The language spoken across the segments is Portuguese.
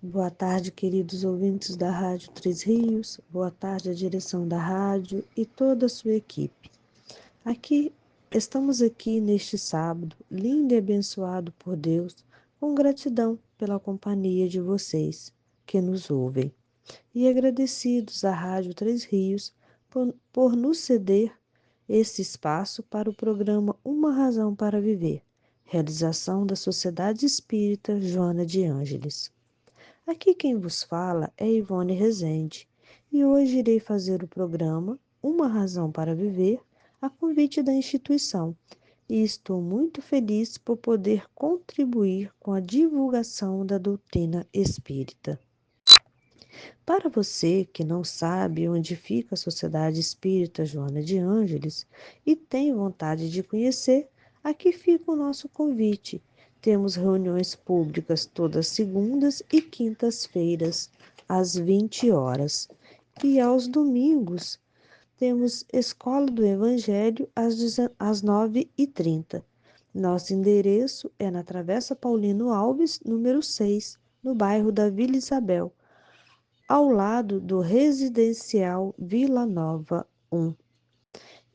Boa tarde, queridos ouvintes da Rádio Três Rios. Boa tarde à direção da rádio e toda a sua equipe. Estamos aqui neste sábado, lindo e abençoado por Deus, com gratidão pela companhia de vocês que nos ouvem. E agradecidos à Rádio Três Rios por nos ceder esse espaço para o programa Uma Razão para Viver, realização da Sociedade Espírita Joana de Ângeles. Aqui quem vos fala é Ivone Rezende e hoje irei fazer o programa Uma Razão para Viver a convite da instituição e estou muito feliz por poder contribuir com a divulgação da doutrina espírita. Para você que não sabe onde fica a Sociedade Espírita Joana de Ângeles e tem vontade de conhecer, aqui fica o nosso convite. Temos reuniões públicas todas segundas e quintas-feiras, às 20 horas. E aos domingos, temos Escola do Evangelho às 9h30. Nosso endereço é na Travessa Paulino Alves, número 6, no bairro da Vila Isabel, ao lado do Residencial Vila Nova 1.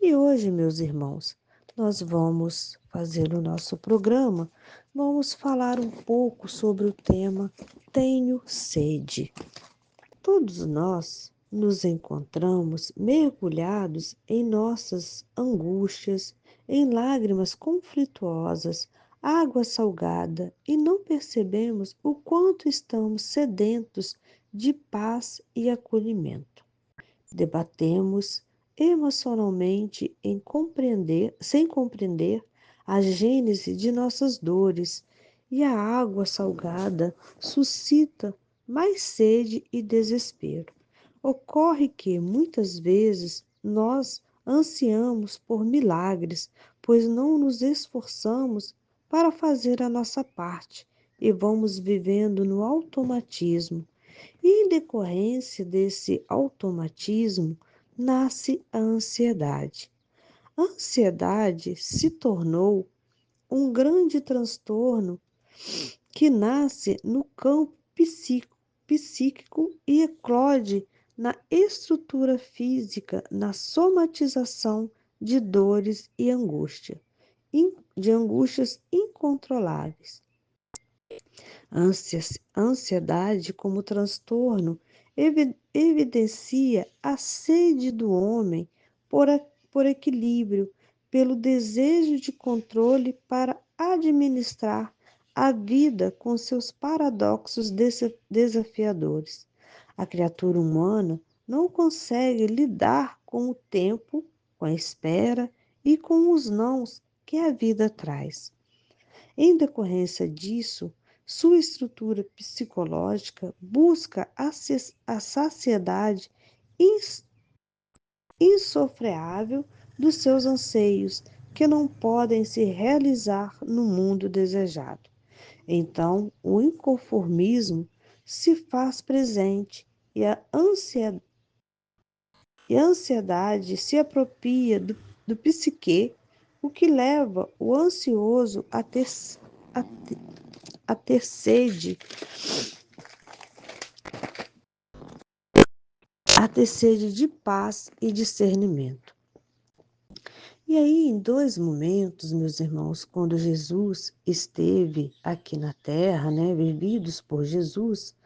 E hoje, meus irmãos, nós vamos fazer o nosso programa, vamos falar um pouco sobre o tema Tenho Sede. Todos nós nos encontramos mergulhados em nossas angústias, em lágrimas conflituosas, água salgada, e não percebemos o quanto estamos sedentos de paz e acolhimento. Debatemos emocionalmente sem compreender a gênese de nossas dores, e a água salgada suscita mais sede e desespero. Ocorre que, muitas vezes, nós ansiamos por milagres, pois não nos esforçamos para fazer a nossa parte e vamos vivendo no automatismo. E, em decorrência desse automatismo, nasce a ansiedade. A ansiedade se tornou um grande transtorno que nasce no campo psíquico e eclode na estrutura física, na somatização de dores e de angústias incontroláveis. A ansiedade, como transtorno, evidencia a sede do homem por equilíbrio, pelo desejo de controle para administrar a vida com seus paradoxos desafiadores. A criatura humana não consegue lidar com o tempo, com a espera e com os nãos que a vida traz. Em decorrência disso, sua estrutura psicológica busca a saciedade insofreável dos seus anseios, que não podem se realizar no mundo desejado. Então, o inconformismo se faz presente e a ansiedade se apropria do psique, o que leva o ansioso a ter, a ter sede, a ter sede de paz e discernimento. E aí, em dois momentos, meus irmãos, quando Jesus esteve aqui na terra, vividos por Jesus,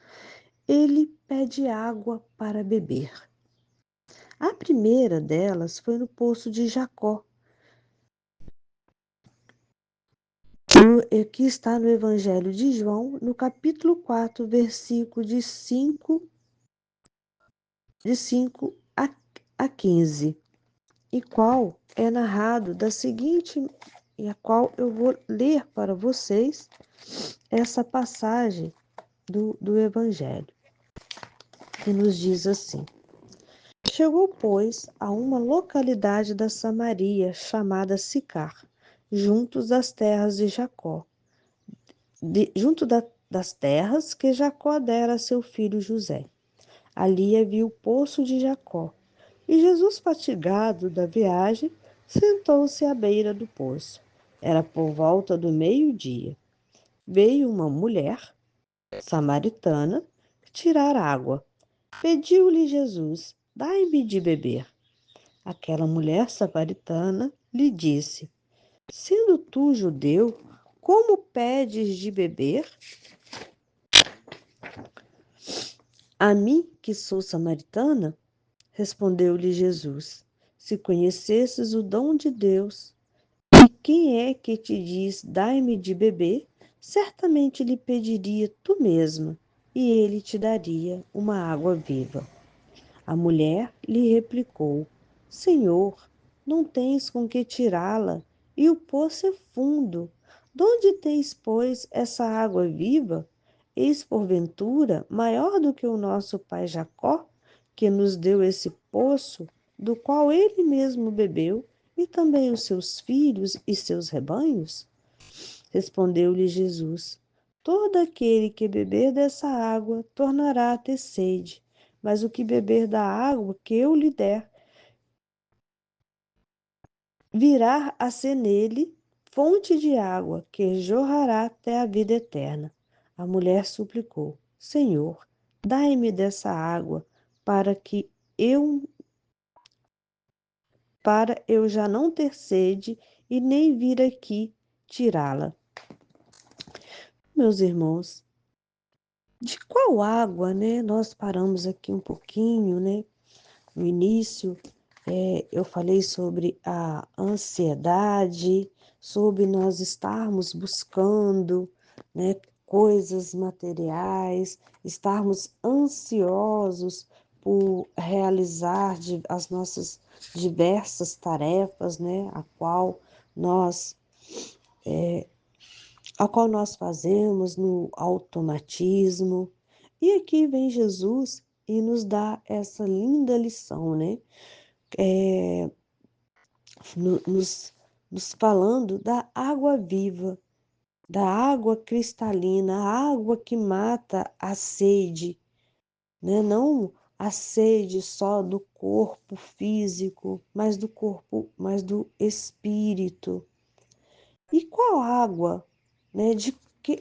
ele pede água para beber. A primeira delas foi no poço de Jacó, que está no Evangelho de João, no capítulo 4, versículo de 5 a 15, e qual é narrado da seguinte, e a qual eu vou ler para vocês essa passagem do Evangelho, que nos diz assim: Chegou, pois, a uma localidade da Samaria chamada Sicar, junto das terras de Jacó, das terras que Jacó dera a seu filho José. Ali havia o poço de Jacó. E Jesus, fatigado da viagem, sentou-se à beira do poço. Era por volta do meio-dia. Veio uma mulher samaritana tirar água. Pediu-lhe Jesus: Dai-me de beber. Aquela mulher samaritana lhe disse: Sendo tu judeu, como pedes de beber a mim, que sou samaritana? Respondeu-lhe Jesus: Se conhecesses o dom de Deus, e quem é que te diz, dai-me de beber, certamente lhe pediria tu mesma, e ele te daria uma água viva. A mulher lhe replicou: Senhor, não tens com que tirá-la, e o poço é fundo. De onde tens, pois, essa água viva? Eis, porventura, maior do que o nosso pai Jacó, que nos deu esse poço, do qual ele mesmo bebeu, e também os seus filhos e seus rebanhos? Respondeu-lhe Jesus: Todo aquele que beber dessa água tornará a ter sede, mas o que beber da água que eu lhe der, virá a ser nele fonte de água que jorrará até a vida eterna. A mulher suplicou: Senhor, dai-me dessa água, para que eu para eu já não ter sede e nem vir aqui tirá-la. Meus irmãos, de qual água, né? Nós paramos aqui um pouquinho, né? No início, eu falei sobre a ansiedade, sobre nós estarmos buscando, né, coisas materiais, estarmos ansiosos por realizar as nossas diversas tarefas, né, nós a qual nós fazemos no automatismo. E aqui vem Jesus e nos dá essa linda lição, né? É, nos, nos falando da água viva, da água cristalina, a água que mata a sede, né? Não a sede só do corpo físico, mas do corpo, mas do espírito. E qual água, né?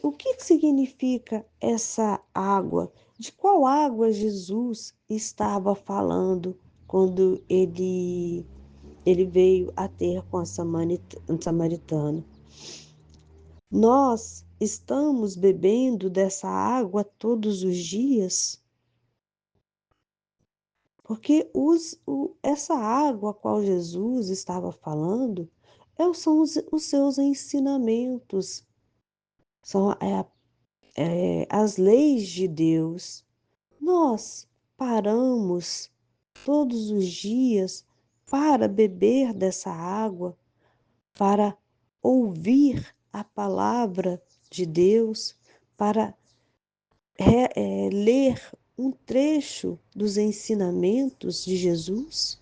O que significa essa água? De qual água Jesus estava falando quando ele veio a ter com a samaritana? Nós estamos bebendo dessa água todos os dias? Porque essa água a qual Jesus estava falando são os seus ensinamentos, são, as leis de Deus. Nós paramos todos os dias para beber dessa água, para ouvir a palavra de Deus, para ler um trecho dos ensinamentos de Jesus.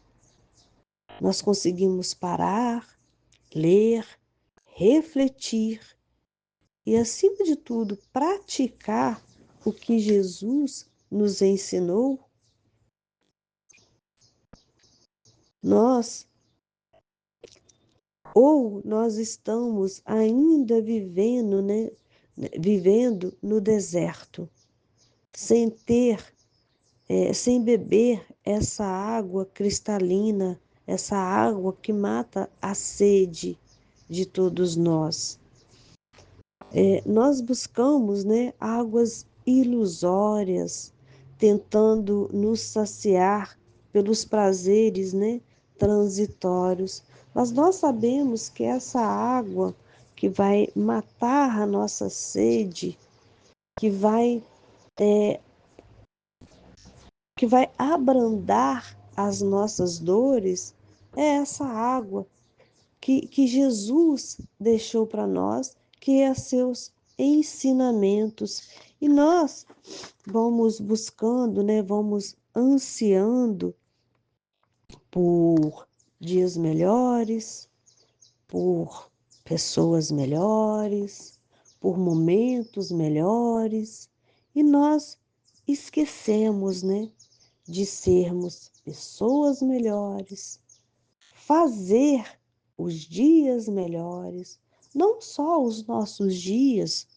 Nós conseguimos parar, ler, refletir e, acima de tudo, praticar o que Jesus nos ensinou. Nós nós estamos ainda vivendo, né, vivendo no deserto, sem ter, sem beber essa água cristalina, essa água que mata a sede de todos nós. Nós buscamos, né, águas ilusórias, tentando nos saciar pelos prazeres, né, transitórios. Mas nós sabemos que essa água que vai matar a nossa sede, que vai, que vai abrandar as nossas dores, é essa água que Jesus deixou para nós, que é seus ensinamentos. E nós vamos buscando, né, vamos ansiando por dias melhores, por pessoas melhores, por momentos melhores, e nós esquecemos, né, de sermos pessoas melhores, fazer os dias melhores, não só os nossos dias,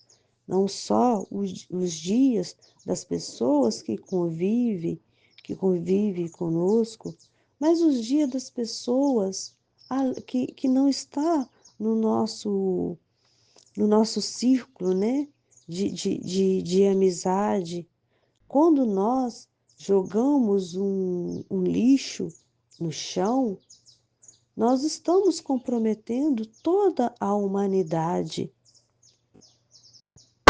não só os dias das pessoas que convivem conosco, mas os dias das pessoas que não está no nosso círculo, né? De amizade. Quando nós jogamos um lixo no chão, nós estamos comprometendo toda a humanidade.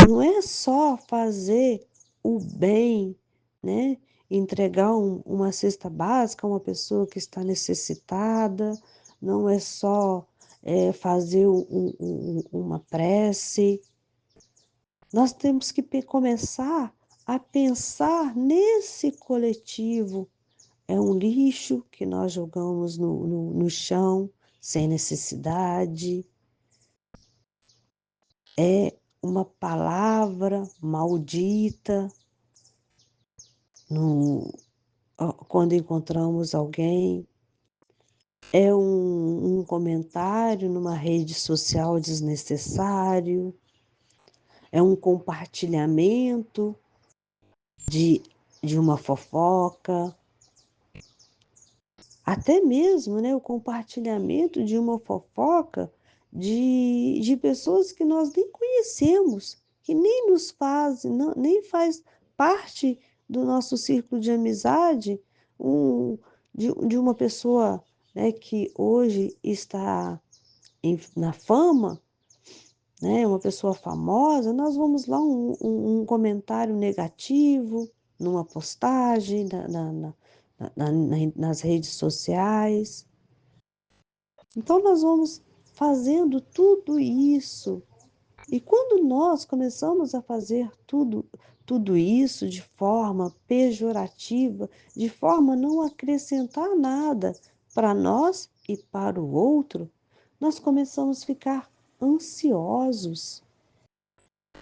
Não é só fazer o bem, né? Entregar uma cesta básica a uma pessoa que está necessitada, não é só fazer uma prece. Nós temos que começar a pensar nesse coletivo. É um lixo que nós jogamos no chão, sem necessidade. É uma palavra maldita no, quando encontramos alguém. É um comentário numa rede social desnecessário. É um compartilhamento de, de uma fofoca. Até mesmo, né, o compartilhamento de uma fofoca de pessoas que nós nem conhecemos, que nem nos fazem, nem faz parte do nosso círculo de amizade, de uma pessoa, né, que hoje está na fama, né, uma pessoa famosa, nós vamos lá um comentário negativo numa postagem nas redes sociais. Então, nós vamos fazendo tudo isso. E quando nós começamos a fazer tudo isso de forma pejorativa, de forma a não acrescentar nada para nós e para o outro, nós começamos a ficar ansiosos.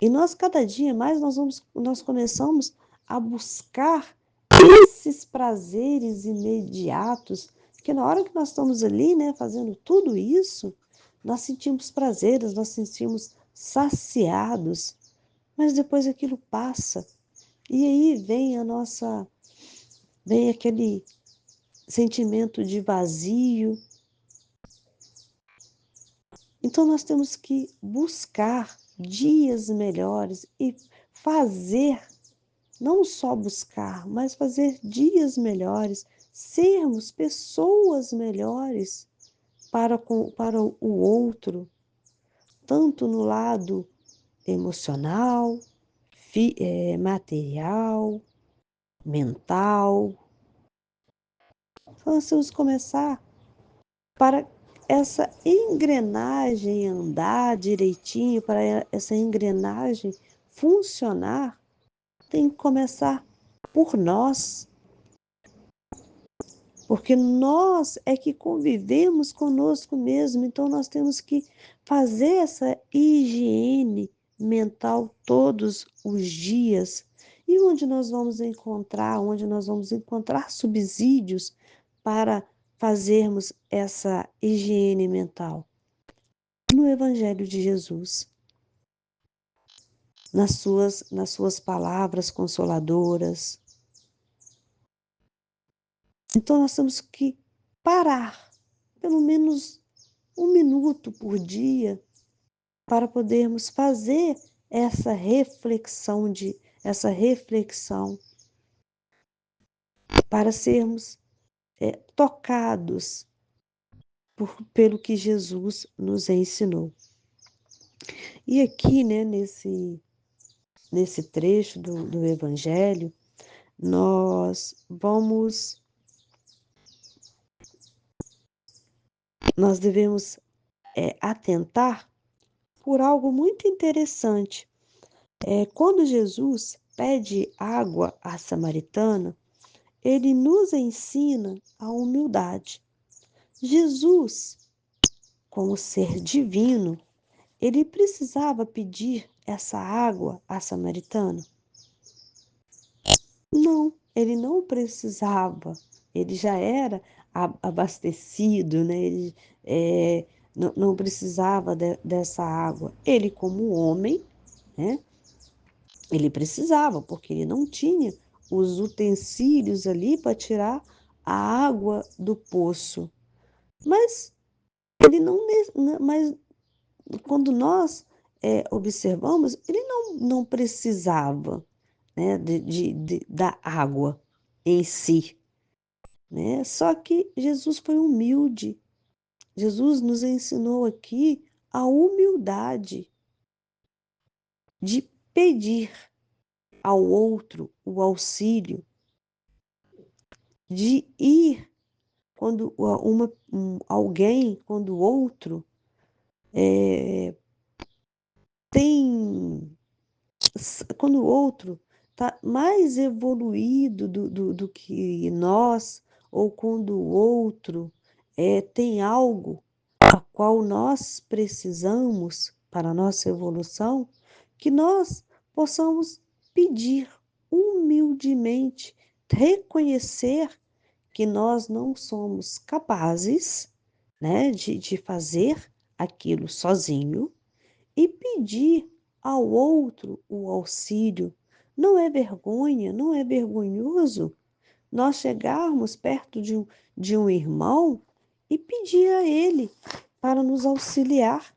E nós, cada dia mais, nós começamos a buscar esses prazeres imediatos, que na hora que nós estamos ali, né, fazendo tudo isso, nós sentimos prazeres, nós sentimos saciados, mas depois aquilo passa. E aí vem aquele sentimento de vazio. Então nós temos que buscar dias melhores e fazer, não só buscar, mas fazer dias melhores, sermos pessoas melhores para o outro, tanto no lado emocional, material, mental. Então, nós temos que começar para essa engrenagem andar direitinho, para essa engrenagem funcionar, tem que começar por nós, porque nós é que convivemos conosco mesmo, então nós temos que fazer essa higiene mental todos os dias. E onde nós vamos encontrar subsídios para fazermos essa higiene mental? No Evangelho de Jesus, nas suas palavras consoladoras. Então nós temos que parar, pelo menos um minuto por dia, para podermos fazer essa reflexão, para sermos tocados pelo que Jesus nos ensinou. E aqui, né, nesse trecho do Evangelho, nós devemos atentar por algo muito interessante. Quando Jesus pede água à samaritana, ele nos ensina a humildade. Jesus, como ser divino, ele precisava pedir essa água à samaritana? Não, ele não precisava. Ele já era abastecido, né? Ele não precisava dessa água. Ele, como homem, né? Ele precisava, porque ele não tinha os utensílios ali para tirar a água do poço. Mas ele mas quando nós observamos, ele não precisava, né, da água em si, né? Só que Jesus foi humilde. Jesus nos ensinou aqui a humildade de pedir ao outro o auxílio, de ir quando alguém, quando o outro tem, quando o outro está mais evoluído do que nós, ou quando o outro tem algo a qual nós precisamos para a nossa evolução, que nós possamos pedir humildemente, reconhecer que nós não somos capazes, né, de fazer aquilo sozinho e pedir ao outro o auxílio. Não é vergonha, não é vergonhoso nós chegarmos perto de um irmão e pedir a ele para nos auxiliar.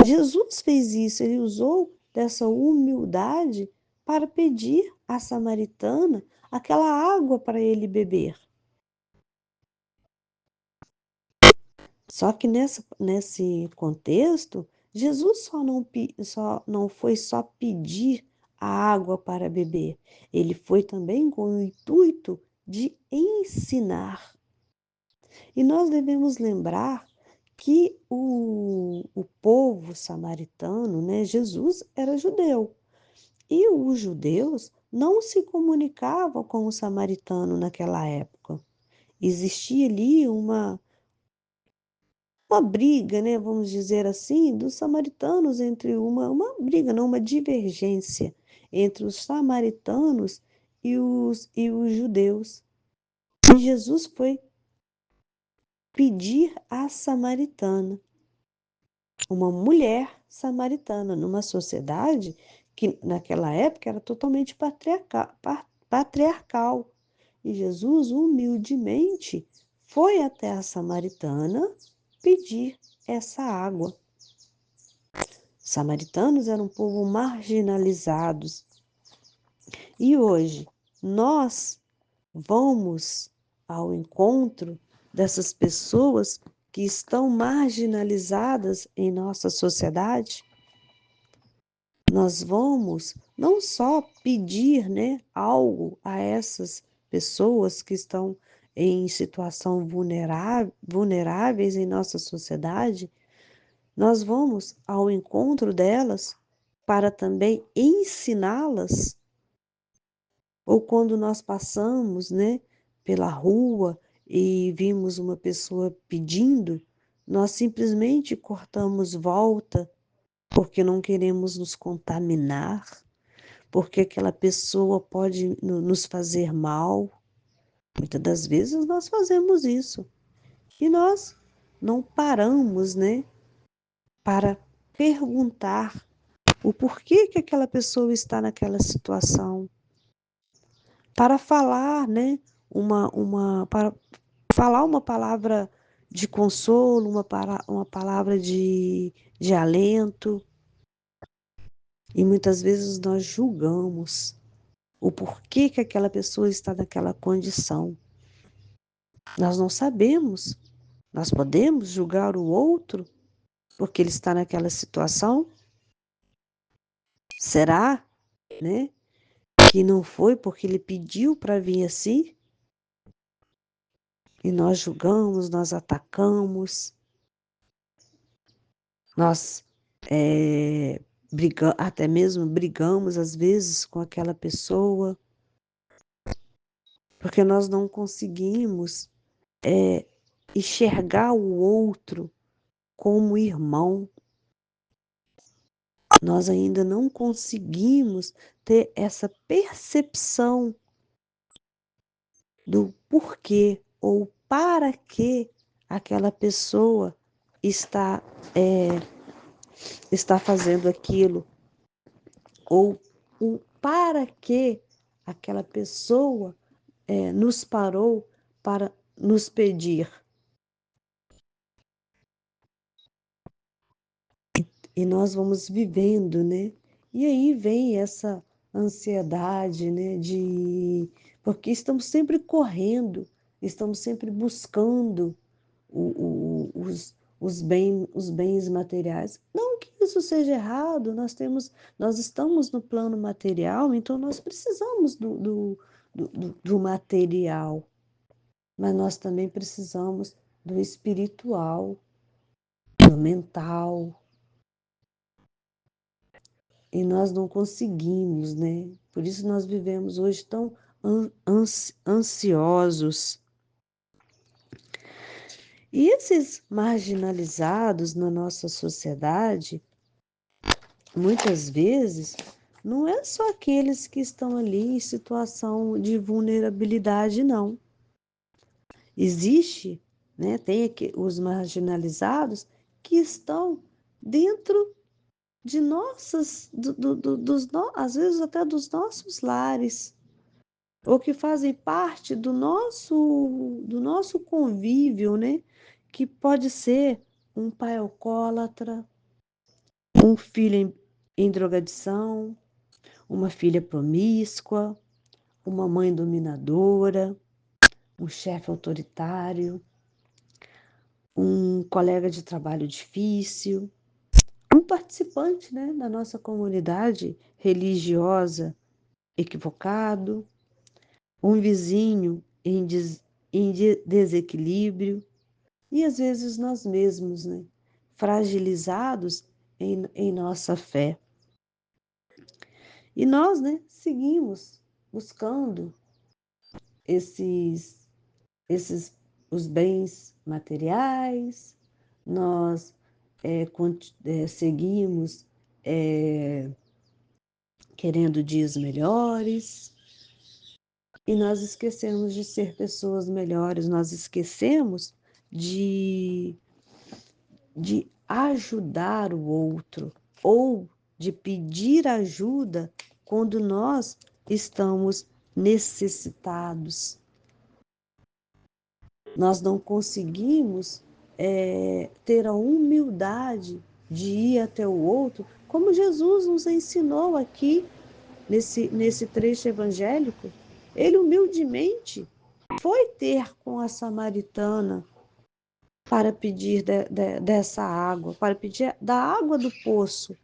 Jesus fez isso, ele usou dessa humildade para pedir à samaritana aquela água para ele beber. Só que nesse contexto, Jesus só não foi só pedir a água para beber, ele foi também com o intuito de ensinar. E nós devemos lembrar que o povo samaritano, né, Jesus era judeu, e os judeus não se comunicavam com o samaritano naquela época. Existia ali uma briga, né, vamos dizer assim, dos samaritanos entre uma briga, não, uma divergência entre os samaritanos e os judeus. E Jesus foi pedir à samaritana, uma mulher samaritana, numa sociedade que naquela época era totalmente patriarcal. E Jesus humildemente foi até a samaritana pedir essa água. Samaritanos eram um povo marginalizados. E hoje nós vamos ao encontro dessas pessoas que estão marginalizadas em nossa sociedade. Nós vamos não só pedir, né, algo a essas pessoas que estão em situação vulneráveis em nossa sociedade, nós vamos ao encontro delas para também ensiná-las. Ou quando nós passamos, né, pela rua e vimos uma pessoa pedindo, nós simplesmente cortamos volta porque não queremos nos contaminar, porque aquela pessoa pode nos fazer mal. Muitas das vezes nós fazemos isso e nós não paramos, né, para perguntar o porquê que aquela pessoa está naquela situação, para falar, né, para falar uma palavra de consolo, uma palavra de alento. E muitas vezes nós julgamos o porquê que aquela pessoa está naquela condição. Nós não sabemos. Nós podemos julgar o outro porque ele está naquela situação? Será, né, que não foi porque ele pediu para vir assim? E nós julgamos, nós atacamos, nós até mesmo brigamos às vezes com aquela pessoa, porque nós não conseguimos enxergar o outro como irmão. Nós ainda não conseguimos ter essa percepção do porquê ou para que aquela pessoa está, está fazendo aquilo, ou para que aquela pessoa nos parou para nos pedir. E nós vamos vivendo, né? E aí vem essa ansiedade, né? Porque estamos sempre correndo, estamos sempre buscando os bens materiais. Não que isso seja errado, nós estamos no plano material, então nós precisamos do material, mas nós também precisamos do espiritual, do mental. E nós não conseguimos, né? Por isso nós vivemos hoje tão ansiosos. E esses marginalizados na nossa sociedade, muitas vezes, não é só aqueles que estão ali em situação de vulnerabilidade, não. Existe, né? Tem aqui os marginalizados que estão dentro de nossas, às vezes até dos nossos lares, ou que fazem parte do nosso convívio, né? Que pode ser um pai alcoólatra, um filho em drogadição, uma filha promíscua, uma mãe dominadora, um chefe autoritário, um colega de trabalho difícil, um participante, né, da nossa comunidade religiosa equivocado, um vizinho em desequilíbrio, e às vezes nós mesmos, né, fragilizados em nossa fé. E nós, né, seguimos buscando esses, esses os bens materiais, nós seguimos querendo dias melhores, e nós esquecemos de ser pessoas melhores, nós esquecemos de, de ajudar o outro ou de pedir ajuda quando nós estamos necessitados. Nós não conseguimos ter a humildade de ir até o outro, como Jesus nos ensinou aqui nesse trecho evangélico. Ele humildemente foi ter com a samaritana para pedir dessa água, para pedir da água do poço,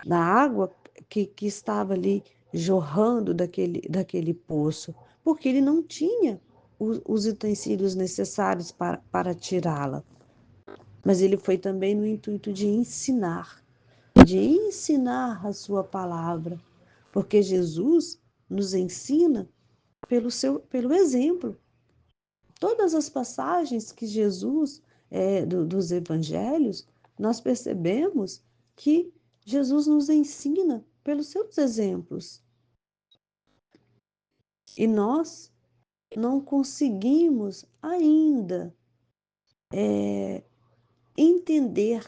da água que estava ali jorrando daquele poço, porque ele não tinha os utensílios necessários para tirá-la. Mas ele foi também no intuito de ensinar a sua palavra, porque Jesus nos ensina pelo exemplo. Todas as passagens que Jesus, dos evangelhos, nós percebemos que Jesus nos ensina pelos seus exemplos. E nós não conseguimos ainda entender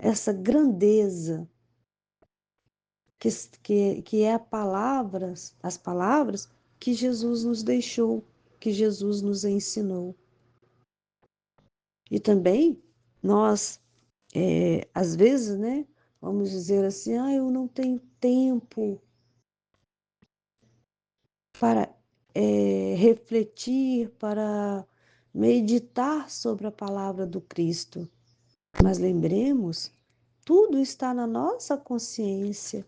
essa grandeza que é as palavras que Jesus nos deixou, que Jesus nos ensinou. E também nós, às vezes, né, vamos dizer assim, eu não tenho tempo para refletir, para meditar sobre a palavra do Cristo. Mas lembremos, tudo está na nossa consciência.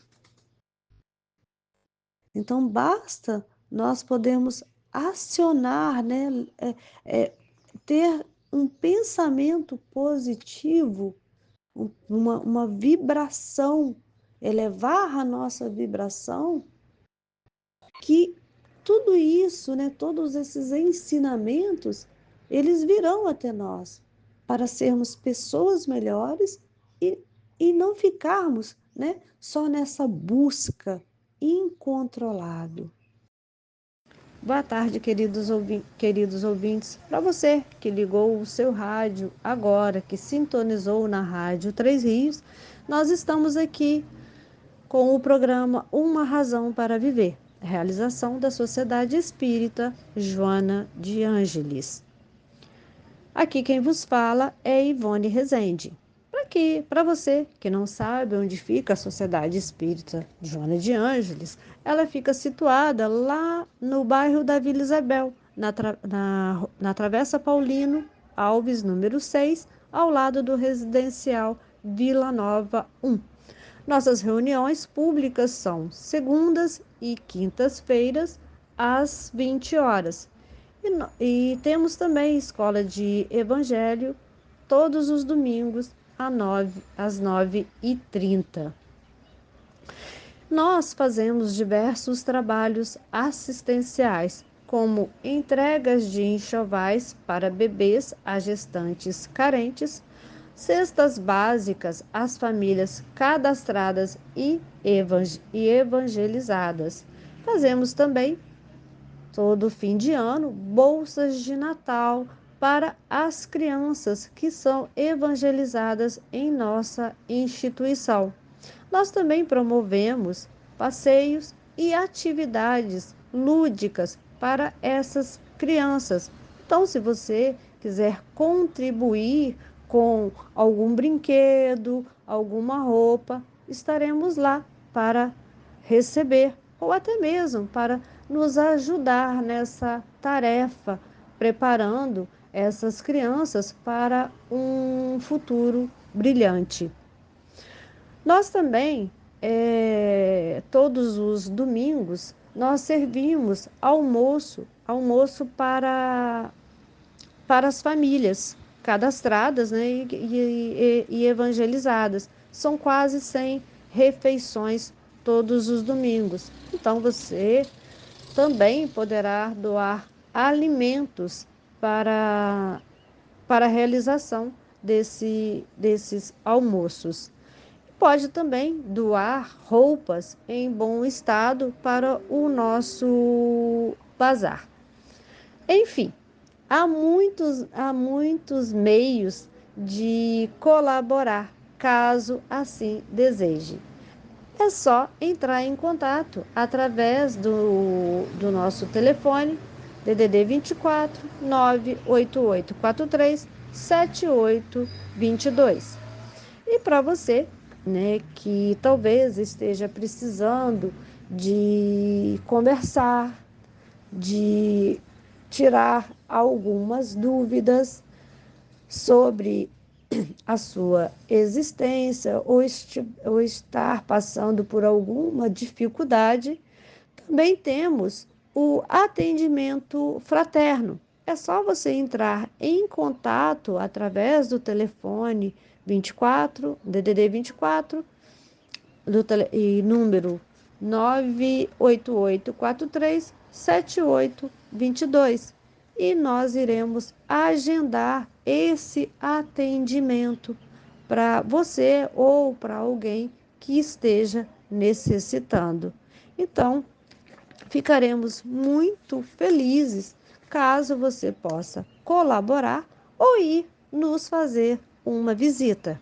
Então, basta nós podermos acionar, né, ter um pensamento positivo, uma vibração, elevar a nossa vibração, que tudo isso, né, todos esses ensinamentos, eles virão até nós para sermos pessoas melhores e, e não ficarmos, né, só nessa busca incontrolável. Boa tarde, queridos ouvintes. Para você que ligou o seu rádio agora, que sintonizou na Rádio Três Rios, Nós estamos aqui com o programa Uma Razão para Viver, realização da Sociedade Espírita Joana de Ângeles. Aqui quem vos fala é Ivone Rezende. Para você que não sabe onde fica a Sociedade Espírita Joana de Ângeles, ela fica situada lá no bairro da Vila Isabel, na Travessa Paulino Alves, número 6, ao lado do residencial Vila Nova 1. Nossas reuniões públicas são segundas e quintas-feiras, às 20 horas. E temos também escola de evangelho todos os domingos às 9h30. Nós fazemos diversos trabalhos assistenciais, como entregas de enxovais para bebês a gestantes carentes, cestas básicas às famílias cadastradas e evangelizadas. Fazemos também todo fim de ano, bolsas de Natal para as crianças que são evangelizadas em nossa instituição. Nós também promovemos passeios e atividades lúdicas para essas crianças. Então, se você quiser contribuir com algum brinquedo, alguma roupa, estaremos lá para receber ou até mesmo para nos ajudar nessa tarefa, preparando essas crianças para um futuro brilhante. Nós também, todos os domingos, nós servimos almoço para as famílias cadastradas, né, e evangelizadas. São quase 100 refeições todos os domingos. Então, você também poderá doar alimentos para a realização desses almoços. Pode também doar roupas em bom estado para o nosso bazar. Enfim, há muitos meios de colaborar, caso assim deseje. É só entrar em contato através do nosso telefone DDD 24 98843 7822. E para você, né, que talvez esteja precisando de conversar, de tirar algumas dúvidas sobre a sua existência ou estar passando por alguma dificuldade, também temos o atendimento fraterno. É só você entrar em contato através do telefone 24, DDD 24, e número 988437822, e nós iremos agendar esse atendimento para você ou para alguém que esteja necessitando. Então, ficaremos muito felizes caso você possa colaborar ou ir nos fazer uma visita.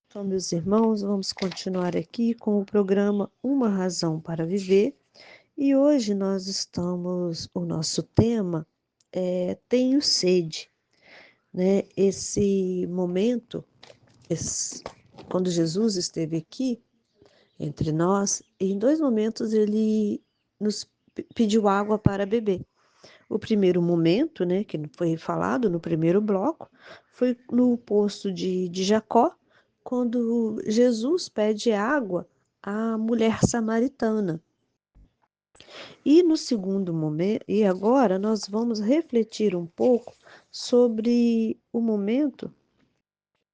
Então, meus irmãos, vamos continuar aqui com o programa Uma Razão para Viver. E hoje o nosso tema é Tenho Sede, né? Esse momento, quando Jesus esteve aqui entre nós, em 2 momentos ele nos pediu água para beber. O primeiro momento, né, que foi falado no primeiro bloco, foi no poço de Jacó, quando Jesus pede água à mulher samaritana. E no segundo momento, e agora nós vamos refletir um pouco sobre o momento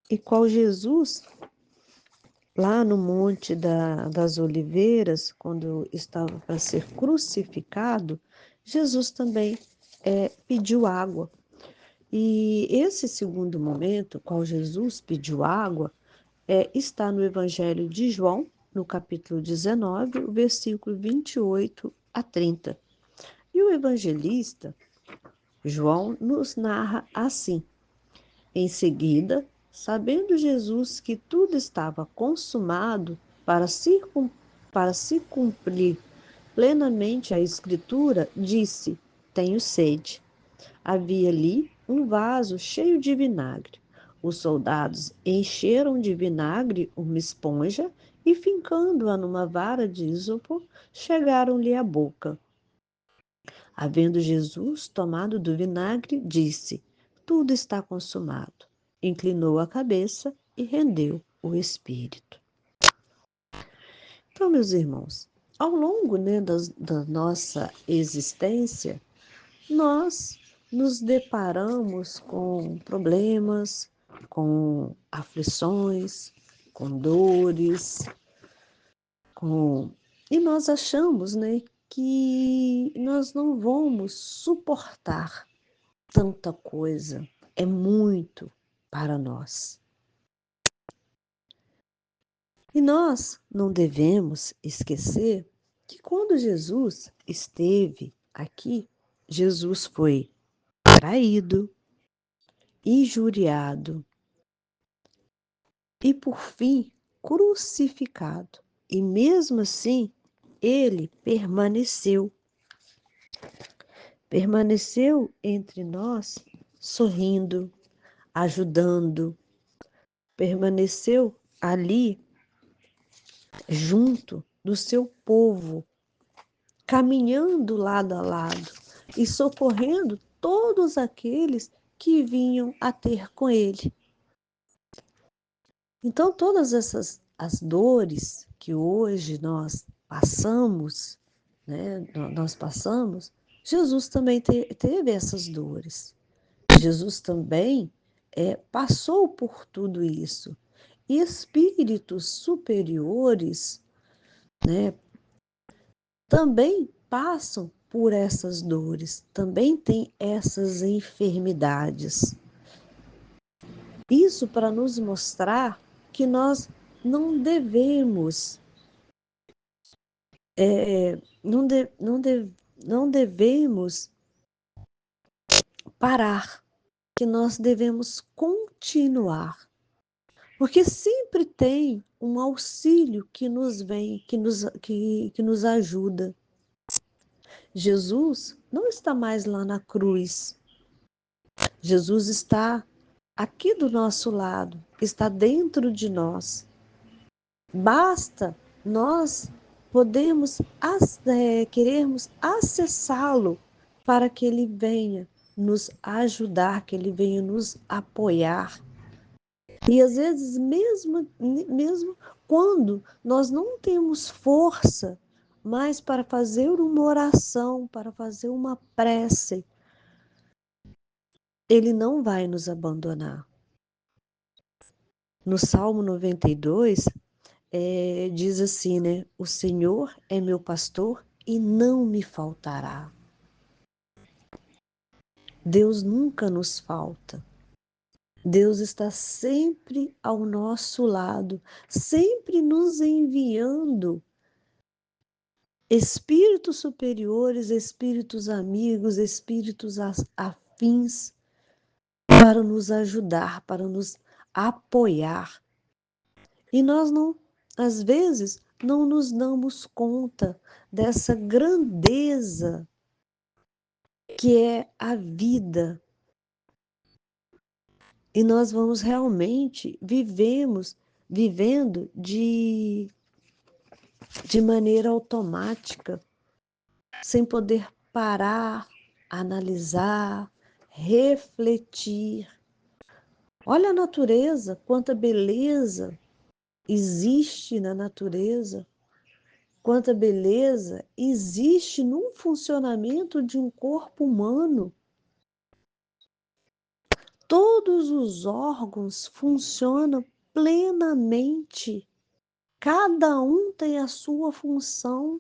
em qual Jesus, lá no Monte das Oliveiras, quando estava para ser crucificado, Jesus também pediu água. E esse segundo momento, qual Jesus pediu água, está no Evangelho de João, no capítulo 19, o versículo 28 a 30. E o evangelista João nos narra assim: em seguida, sabendo Jesus que tudo estava consumado para se cumprir plenamente a Escritura, disse: Tenho sede. Havia ali um vaso cheio de vinagre. Os soldados encheram de vinagre uma esponja e, fincando-a numa vara de ísopo, chegaram-lhe à boca. Havendo Jesus tomado do vinagre, disse: Tudo está consumado. Inclinou a cabeça e rendeu o espírito. Então, meus irmãos, ao longo, da nossa existência, nós nos deparamos com problemas, com aflições, com dores, com... e nós achamos, né, que nós não vamos suportar tanta coisa. É muito para nós. E nós não devemos esquecer que quando Jesus esteve aqui, Jesus foi traído, injuriado e, por fim, crucificado. E mesmo assim, ele permaneceu entre nós, sorrindo, ajudando, permaneceu ali junto do seu povo, caminhando lado a lado e socorrendo todos aqueles que vinham a ter com ele. Então, todas essas as dores que hoje nós passamos, né, nós passamos, Jesus também teve essas dores. Jesus também passou por tudo isso. E espíritos superiores, né, também passam por essas dores, também têm essas enfermidades. Isso para nos mostrar que nós não devemos, não, não devemos parar, que nós devemos continuar, porque sempre tem um auxílio que nos vem, que nos ajuda. Jesus não está mais lá na cruz. Jesus está aqui do nosso lado, está dentro de nós. Basta nós querermos acessá-lo para que ele venha nos ajudar, que ele venha nos apoiar. E às vezes, mesmo quando nós não temos força mais para fazer uma oração, para fazer uma prece, ele não vai nos abandonar. No Salmo 92, diz assim, né? O Senhor é meu pastor e não me faltará. Deus nunca nos falta. Deus está sempre ao nosso lado, sempre nos enviando espíritos superiores, espíritos amigos, espíritos afins para nos ajudar, para nos apoiar. E nós não, às vezes, não nos damos conta dessa grandeza que é a vida. E nós vamos realmente vivendo de maneira automática, sem poder parar, analisar, refletir. Olha a natureza, quanta beleza existe na natureza, quanta beleza existe no funcionamento de um corpo humano. Todos os órgãos funcionam plenamente. Cada um tem a sua função.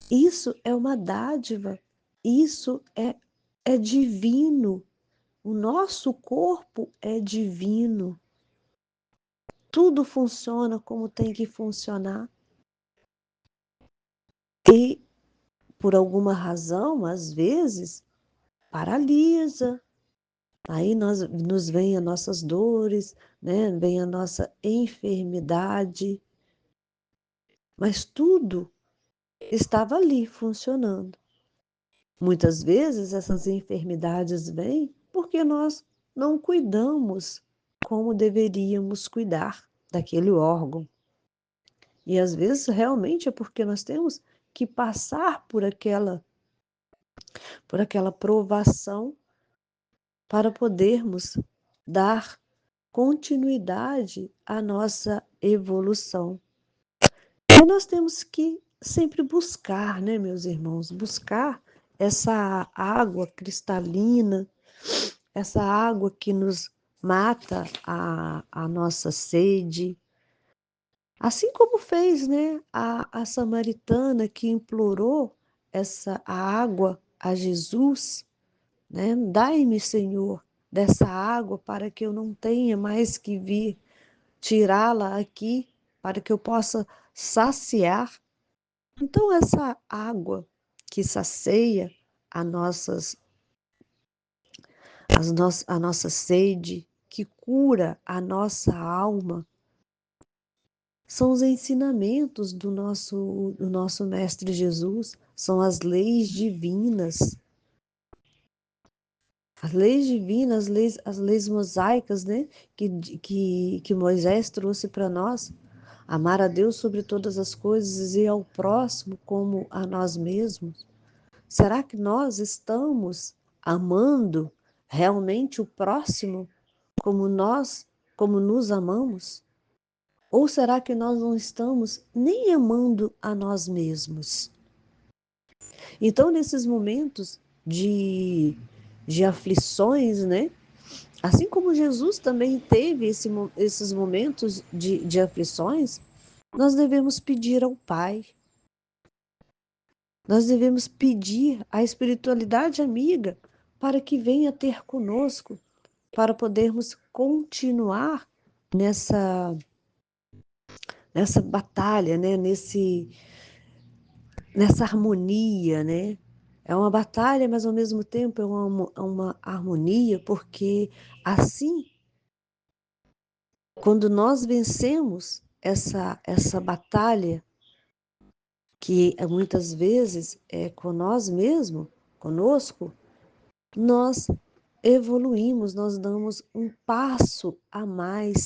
Isso é uma dádiva. Isso é divino. O nosso corpo é divino. Tudo funciona como tem que funcionar. E, por alguma razão, às vezes, paralisa, Aí nos vem as nossas dores, né? Vem a nossa enfermidade, mas tudo estava ali funcionando. Muitas vezes essas enfermidades vêm porque nós não cuidamos como deveríamos cuidar daquele órgão. E às vezes realmente é porque nós temos que passar por aquela provação para podermos dar continuidade à nossa evolução. E nós temos que sempre buscar, né, meus irmãos, buscar essa água cristalina, essa água que nos mata a nossa sede. Assim como fez, né, a samaritana que implorou a água a Jesus, né? Dai-me, Senhor, dessa água para que eu não tenha mais que vir tirá-la aqui, para que eu possa saciar. Então, essa água que sacia a, nossas, a nossa sede, que cura a nossa alma, são os ensinamentos do nosso Mestre Jesus, são as leis divinas. As leis divinas, as leis mosaicas, né, que Moisés trouxe para nós, amar a Deus sobre todas as coisas e ao próximo como a nós mesmos. Será que nós estamos amando realmente o próximo como nos amamos? Ou será que nós não estamos nem amando a nós mesmos? Então, nesses momentos de aflições, né? Assim como Jesus também teve esses momentos de aflições, nós devemos pedir ao Pai, nós devemos pedir à espiritualidade amiga para que venha ter conosco, para podermos continuar nessa, nessa batalha, né? Nessa harmonia, né? É uma batalha, mas ao mesmo tempo é uma harmonia, porque assim, quando nós vencemos essa batalha, que muitas vezes é com nós mesmos, conosco, nós evoluímos, nós damos um passo a mais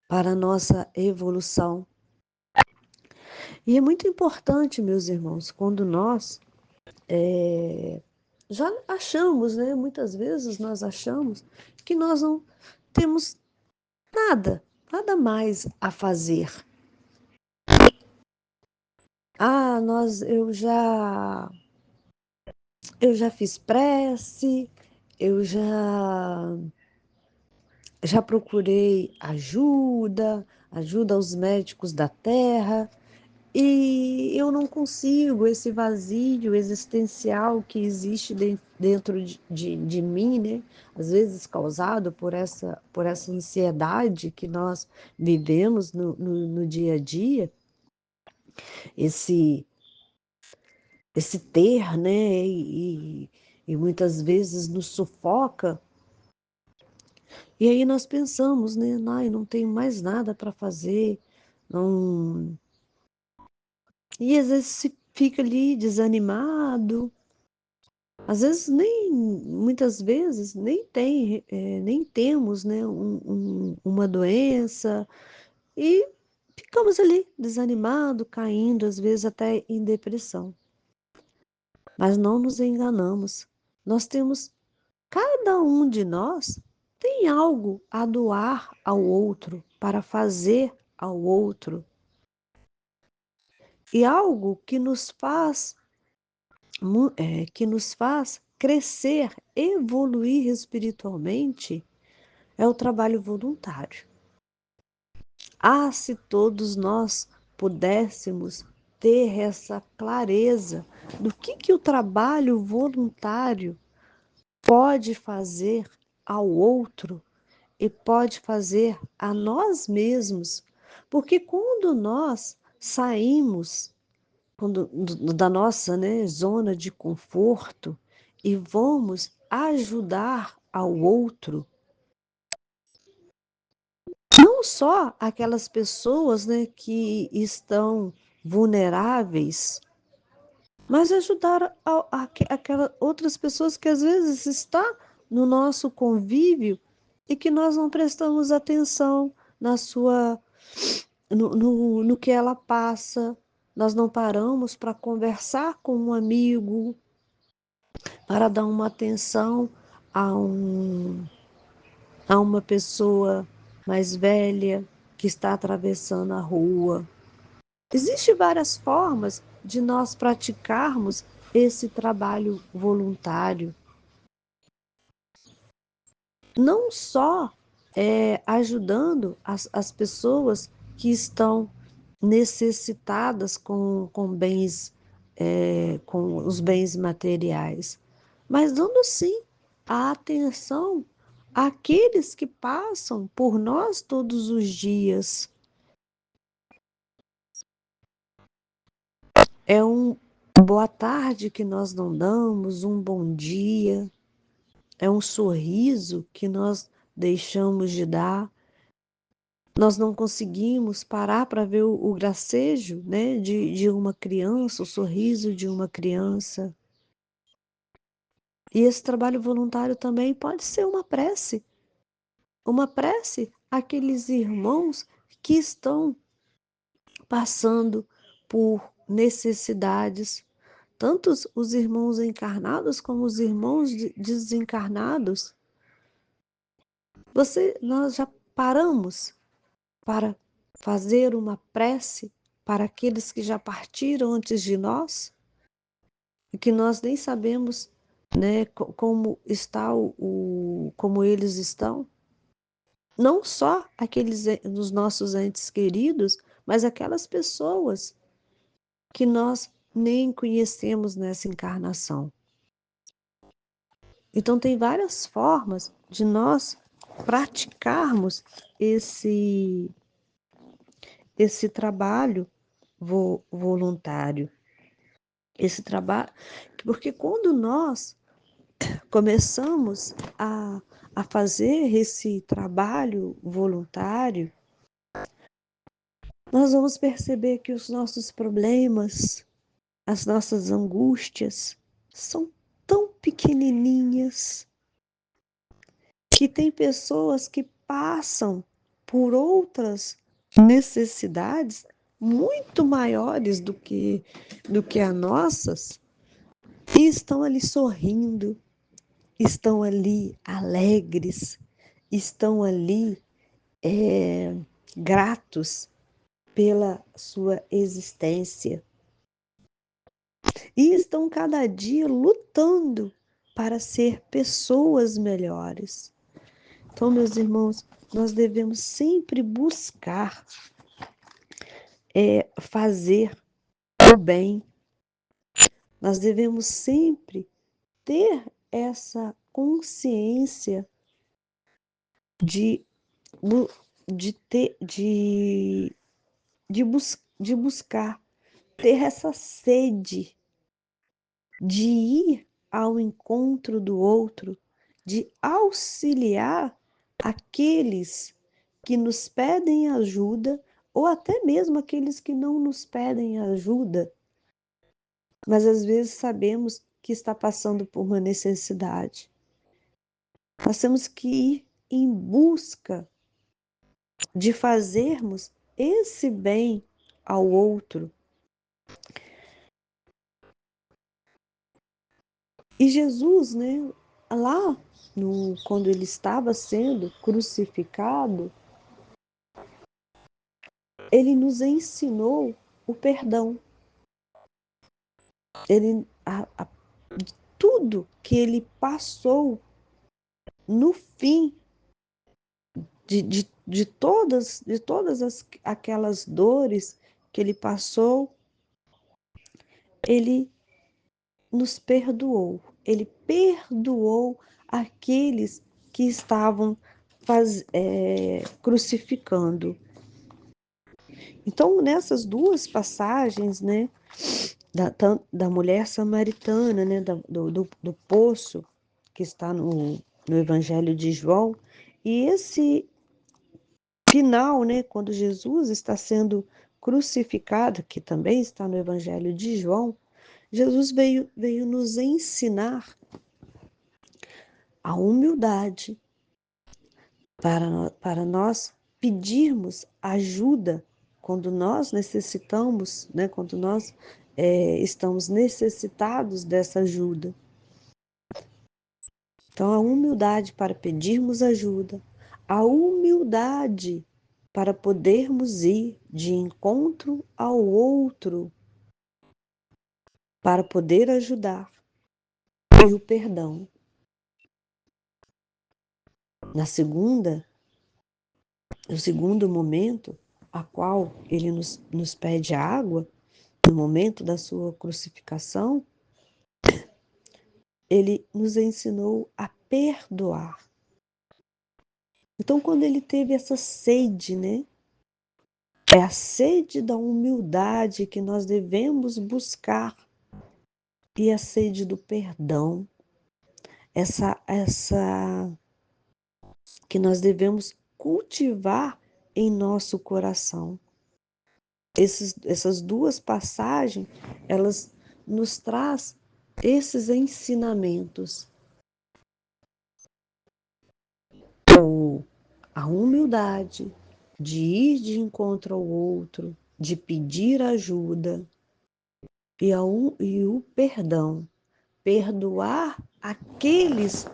para a nossa evolução. E é muito importante, meus irmãos, quando nós já achamos, né? Muitas vezes nós achamos que nós não temos nada mais a fazer. Ah, eu já fiz prece, eu já procurei ajuda aos médicos da terra, e eu não consigo, esse vazio existencial que existe dentro de mim, né? Às vezes causado por essa ansiedade que nós vivemos no dia a dia, esse, esse ter, né? E muitas vezes nos sufoca. E aí nós pensamos, né? Ai, não tenho mais nada para fazer, não. E às vezes se fica ali desanimado, às vezes muitas vezes nem temos, né, uma doença e ficamos ali desanimado, caindo, às vezes até em depressão. Mas não nos enganamos. Nós temos, cada um de nós tem algo a doar ao outro, para fazer ao outro. E algo que nos faz crescer, evoluir espiritualmente, é o trabalho voluntário. Ah, se todos nós pudéssemos ter essa clareza do que o trabalho voluntário pode fazer ao outro e pode fazer a nós mesmos, porque quando nós saímos da nossa, né, zona de conforto e vamos ajudar ao outro, não só aquelas pessoas, né, que estão vulneráveis, mas ajudar aquelas outras pessoas que às vezes estão no nosso convívio e que nós não prestamos atenção na sua, no que ela passa. Nós não paramos para conversar com um amigo, para dar uma atenção a, a uma pessoa mais velha que está atravessando a rua. Existem várias formas de nós praticarmos esse trabalho voluntário. Não só ajudando as pessoas que estão necessitadas com bens, com os bens materiais, mas dando sim a atenção àqueles que passam por nós todos os dias. É um boa tarde que nós não damos, um bom dia, é um sorriso que nós deixamos de dar. Nós não conseguimos parar para ver o gracejo, né, de uma criança, o sorriso de uma criança. E esse trabalho voluntário também pode ser uma prece àqueles irmãos que estão passando por necessidades, tanto os irmãos encarnados como os irmãos desencarnados. Nós já paramos para fazer uma prece para aqueles que já partiram antes de nós e que nós nem sabemos, né, como está como eles estão. Não só aqueles dos nossos entes queridos, mas aquelas pessoas que nós nem conhecemos nessa encarnação. Então tem várias formas de nós praticarmos esse trabalho voluntário. Esse trabalho, porque quando nós começamos a fazer esse trabalho voluntário, nós vamos perceber que os nossos problemas, as nossas angústias são tão pequenininhas que tem pessoas que passam por outras necessidades muito maiores do que as nossas e estão ali sorrindo, estão ali alegres, estão ali gratos pela sua existência e estão cada dia lutando para ser pessoas melhores. Então, meus irmãos, nós devemos sempre buscar fazer o bem. Nós devemos sempre ter essa consciência de, de, ter, de buscar, ter essa sede de ir ao encontro do outro, de auxiliar aqueles que nos pedem ajuda ou até mesmo aqueles que não nos pedem ajuda, mas às vezes sabemos que está passando por uma necessidade. Nós temos que ir em busca de fazermos esse bem ao outro. E Jesus, né, lá quando ele estava sendo crucificado, ele nos ensinou o perdão. Tudo que ele passou no fim de todas aquelas dores que ele passou, ele nos perdoou. Ele perdoou aqueles que estavam crucificando. Então, nessas duas passagens, né, da mulher samaritana, né, do poço que está no Evangelho de João. E esse final, né, quando Jesus está sendo crucificado, que também está no Evangelho de João, Jesus veio nos ensinar a humildade para nós pedirmos ajuda quando nós necessitamos, né, quando nós estamos necessitados dessa ajuda. Então, a humildade para pedirmos ajuda, a humildade para podermos ir de encontro ao outro, para poder ajudar, e o perdão. No segundo momento, a qual ele nos pede a água, no momento da sua crucificação, ele nos ensinou a perdoar. Então, quando ele teve essa sede, né? É a sede da humildade que nós devemos buscar e a sede do perdão, essa que nós devemos cultivar em nosso coração. Essas duas passagens, elas nos traz esses ensinamentos. A humildade de ir de encontro ao outro, de pedir ajuda e o perdão. Perdoar aqueles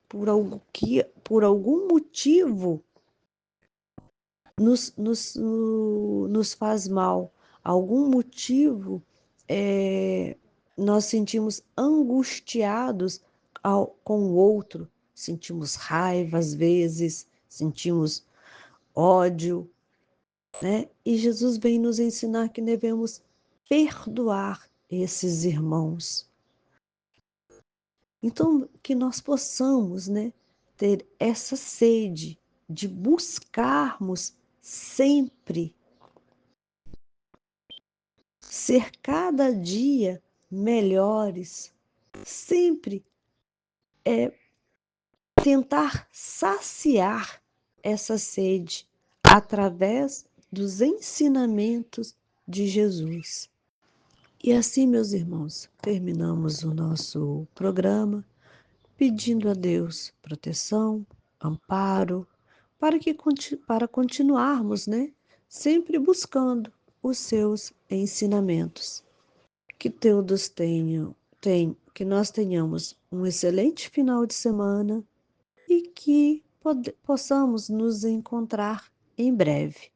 por algum motivo nos faz mal, algum motivo nós sentimos angustiados com o outro, sentimos raiva às vezes, sentimos ódio, né? E Jesus vem nos ensinar que devemos perdoar esses irmãos. Então, que nós possamos, né, ter essa sede de buscarmos sempre ser cada dia melhores, sempre tentar saciar essa sede através dos ensinamentos de Jesus. E assim, meus irmãos, terminamos o nosso programa pedindo a Deus proteção, amparo, para continuarmos, né, sempre buscando os seus ensinamentos. Que todos que nós tenhamos um excelente final de semana e que possamos nos encontrar em breve.